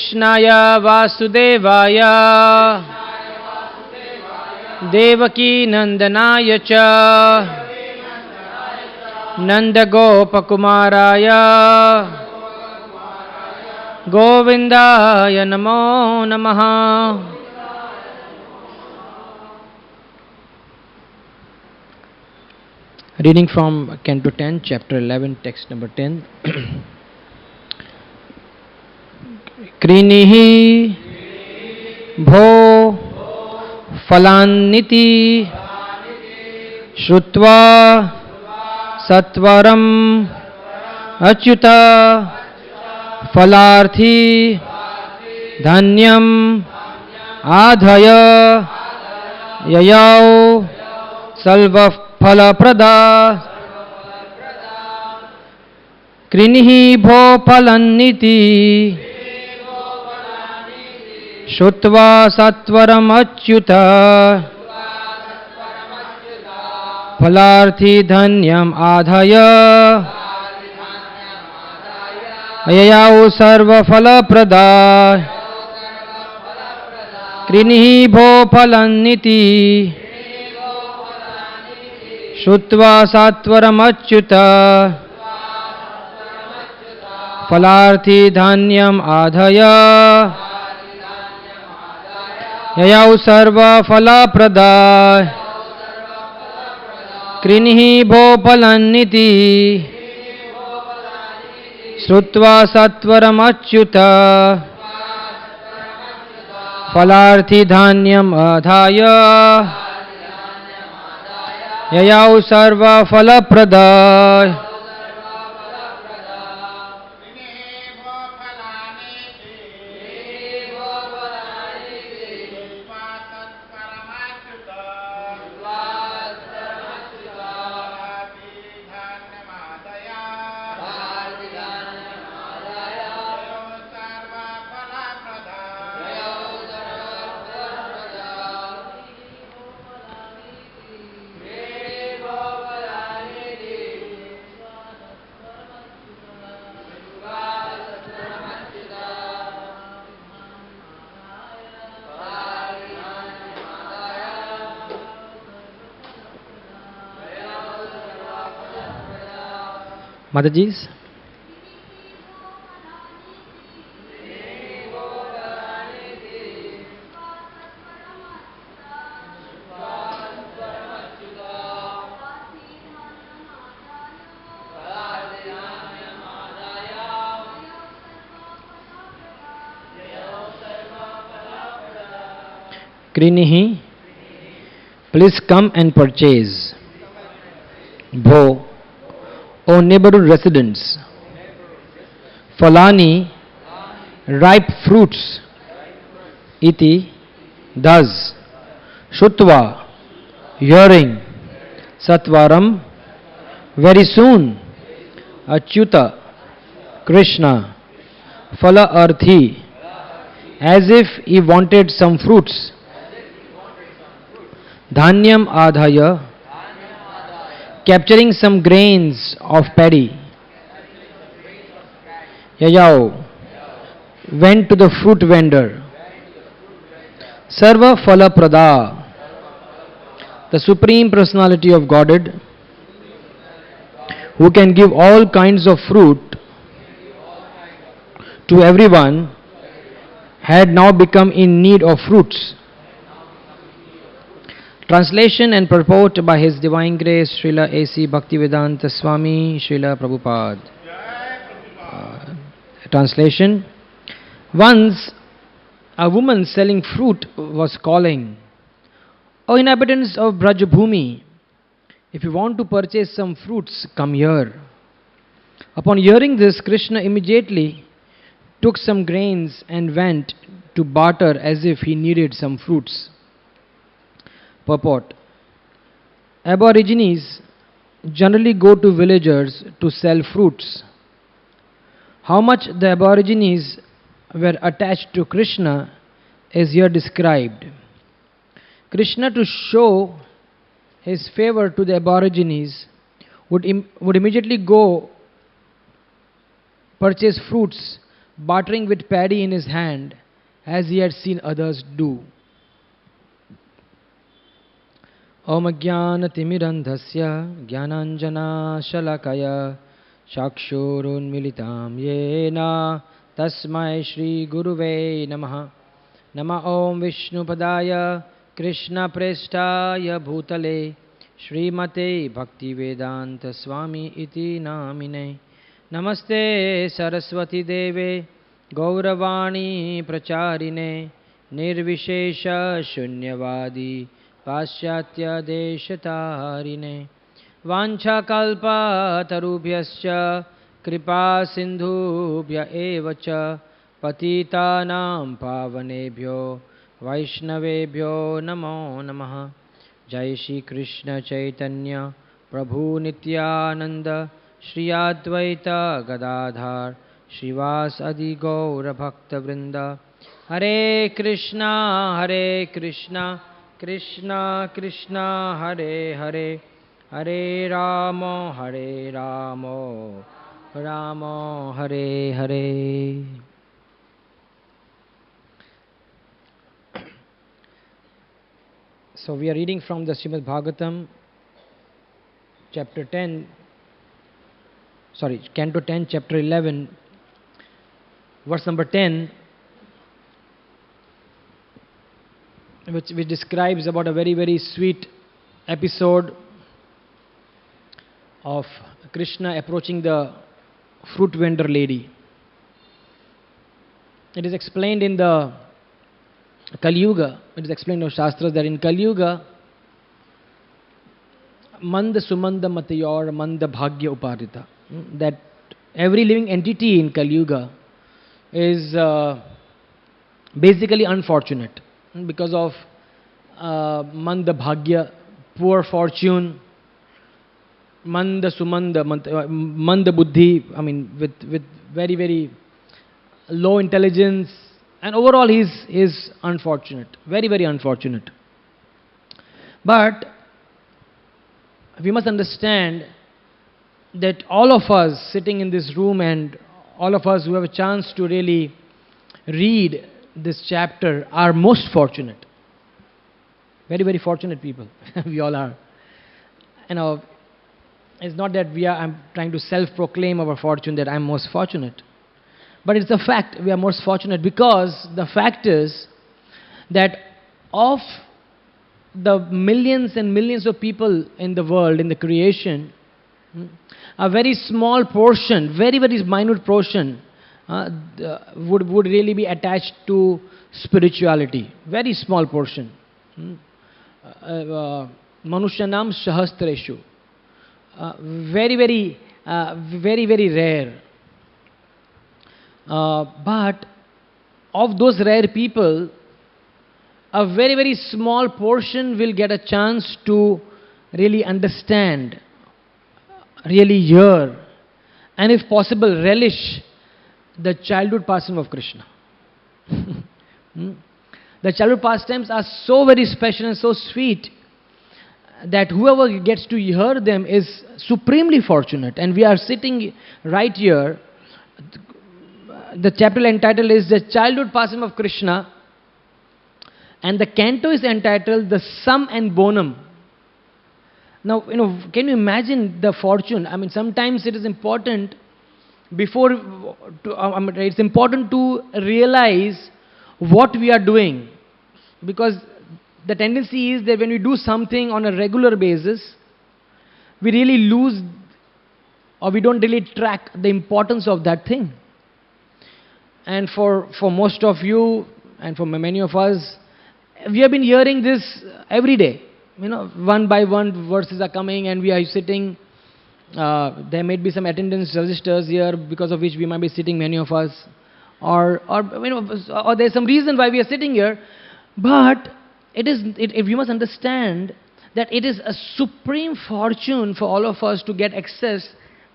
कृष्णाय वासुदेवाय देवकी नंदनाय च नंदगोपकुमाराय गोविंदाय नमो नमः। Reading from Canto 10, Chapter 11, text number 10. कृनिहि भो फलान्निति श्रुत्वा सत्वरम् अच्युत फलार्थी धन्यम् आधय ययौ सर्वफलप्रदा। कृनिहि भो फलान्निति श्रुत्वा सत्वरमच्युत फलार्थी धन्यम् आधय ययौ सर्वफलप्रदा। कृनिहि भो फलान्निति श्रुत्वा सत्वरमच्युत फलार्थी धन्यम् आधय ययौ सर्वफलप्रदा। कृनिहि भो फलान्निति श्रुत्वा सत्वरमच्युत फलार्थी धन्यम् आधाय ययौ सर्वफलप्रदा। Mataji's. Krinihi, please come and purchase. Bho, O neighborhood residents, Falani, ripe fruits, iti, thus, Shutva, hearing, Satvaram, very soon, Achyuta, Krishna, Phala Arthi, as if he wanted some fruits, Dhanyam Adhaya, capturing some grains of paddy. Yayau went to the fruit vendor. Sarva Phala Prada, the Supreme Personality of Godhead, who can give all kinds of fruit to everyone, had now become in need of fruits. Translation and purport by His Divine Grace Srila A.C. Bhaktivedanta Swami Srila Prabhupada. Translation. Once a woman selling fruit was calling, "O inhabitants of Brajabhumi, if you want to purchase some fruits, come here." Upon hearing this, Krishna immediately took some grains and went to barter as if he needed some fruits. Purport. Aborigines generally go to villagers to sell fruits. How much the Aborigines were attached to Krishna is here described. Krishna, to show his favor to the Aborigines, would immediately go purchase fruits bartering with paddy in his hand, as he had seen others do. Om Jnanatimirandhasya Jnananjana Shalakaya Chakshurunmilitam Yena Tasmai Shri Guruve Namaha. Nama Om Vishnupadaya Krishna Prestaya Bhutale Srimate Bhaktivedanta Swami Iti Namine. Namaste Saraswati Deve Gauravani Pracharine Nirvishesha Shunyavadi Paschatya Deshatarine Vancha Kalpa Tarubhyascha Kripa Sindhubhya Evacha Patitanam Pavanebhyo Vaishnavebhyo Namo Namaha. Jai Shri Krishna Chaitanya Prabhu Nityananda Shri Advaita Gadadhar Shrivas Adi Gaura Bhakta Vrinda. Hare Krishna Krishna Krishna Hare Hare Hare Rama Rama Hare Hare. So we are reading from the Srimad Bhagavatam, chapter 10, Canto 10, chapter 11, verse number 10, which describes about a very, very sweet episode of Krishna approaching the fruit vendor lady. It is explained in the Kali Yuga, it is explained in the Shastras that in Kali Yuga, Manda Sumanda Matayor Manda Bhagya Uparita, that every living entity in Kali Yuga is basically unfortunate because of Manda Bhagya, poor fortune, Manda Sumanda, Manda Buddhi, I mean with very, very low intelligence, and overall he is unfortunate, very, very unfortunate. But we must understand that all of us sitting in this room and all of us who have a chance to really read this chapter are most fortunate. Very, very fortunate people. We all are. It's not that I'm trying to self-proclaim our fortune that I'm most fortunate. But it's a fact we are most fortunate, because the fact is that of the millions and millions of people in the world, in the creation, a very small portion, very, very minute portion would really be attached to spirituality. Very small portion. Manushyanam Sahastreshu. Very, very, very, very rare. But of those rare people, a very, very small portion will get a chance to really understand, really hear, and if possible, relish the childhood pastime of Krishna. The childhood pastimes are so very special and so sweet that whoever gets to hear them is supremely fortunate. And we are sitting right here. The chapter entitled is The Childhood Pastime of Krishna, and the canto is entitled The Sum and Bonum. Now, can you imagine the fortune? I mean, sometimes it is important it's important to realize what we are doing, because the tendency is that when we do something on a regular basis, we really lose, or we don't really track the importance of that thing. And for most of you and for many of us, we have been hearing this every day. One by one verses are coming and we are sitting. There may be some attendance registers here because of which we might be sitting, many of us. Or there's some reason why we are sitting here. But we must understand that it is a supreme fortune for all of us to get access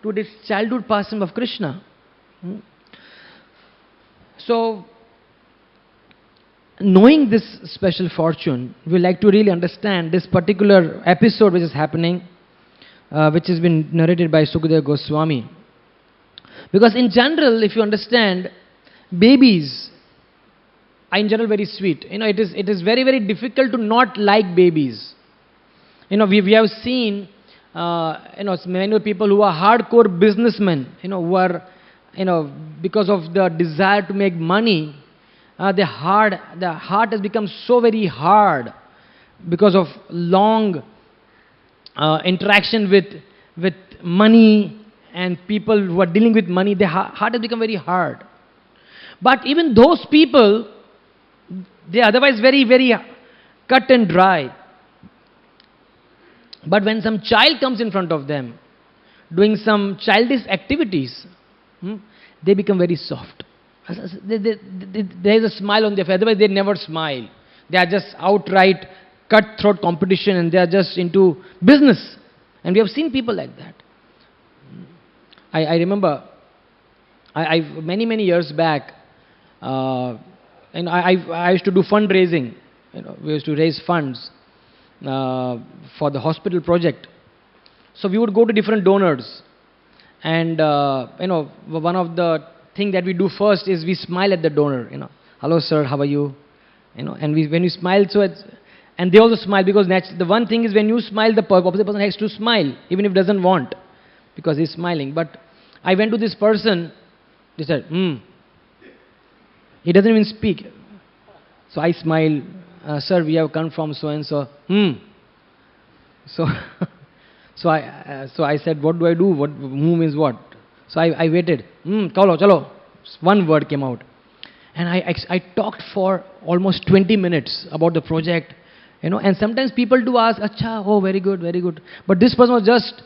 to this childhood pastime of Krishna. So, knowing this special fortune, we like to really understand this particular episode which is happening, which has been narrated by Sukadeva Goswami. Because in general, if you understand, Babies are in general very sweet. It is very, very difficult to not like babies. We have seen, many people who are hardcore businessmen, who are, because of the desire to make money, the heart has become so very hard because of long interaction with money and people who are dealing with money. Their heart has become very hard. But even those people, they are otherwise very, very cut and dry. But when some child comes in front of them, doing some childish activities, they become very soft. There is a smile on their face. Otherwise, they never smile. They are just outright cutthroat competition, and they are just into business. And we have seen people like that. I remember, many, many years back, and I used to do fundraising. We used to raise funds for the hospital project. So we would go to different donors, and one of the thing that we do first is we smile at the donor. Hello sir, how are you? And when we smile, and they also smile, because the one thing is, when you smile, the opposite person has to smile, even if doesn't want, because he's smiling. But I went to this person. They said, He doesn't even speak. So I smile. Sir, we have come from so and so. So I said, what do I do? What is what? So I waited. Chalo. One word came out. And I talked for almost 20 minutes about the project. And sometimes people do ask, Acha, oh, very good, very good. But this person was just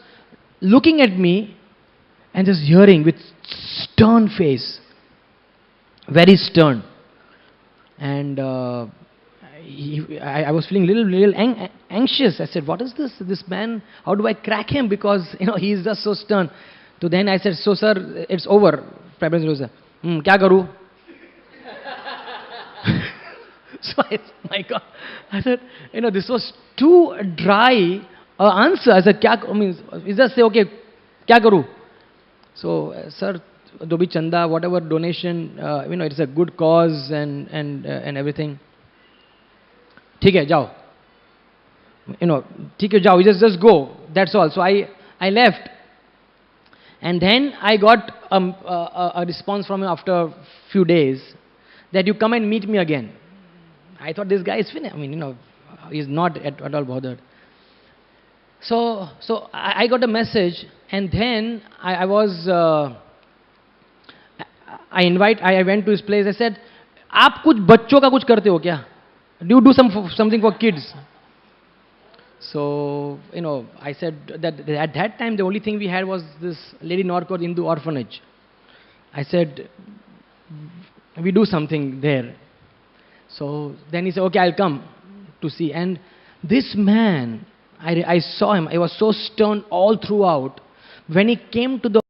looking at me and just hearing with stern face. Very stern. And I was feeling little anxious. I said, what is this man? How do I crack him? Because he is just so stern. So then I said, so sir, it's over. Prime Minister, kya karu? So my God, I said, this was too dry answer. I said, he just say, okay, kya karu? So sir, Dobi Chanda, whatever donation, it's a good cause and everything. ठीक है जाओ, ठीक है जाओ, just go, that's all. So I left, and then I got a response from him after a few days that you come and meet me again. I thought this guy is finished. He's not at all bothered. So I got a message, and then I went to his place. I said, आप कुछ बच्चों का कुछ करते हो क्या? Do you do something for kids? So, I said that at that time the only thing we had was this Lady Norkaur Hindu orphanage. I said, we do something there. So then he said, okay, I'll come to see. And this man, I saw him, I was so stern all throughout. When he came to the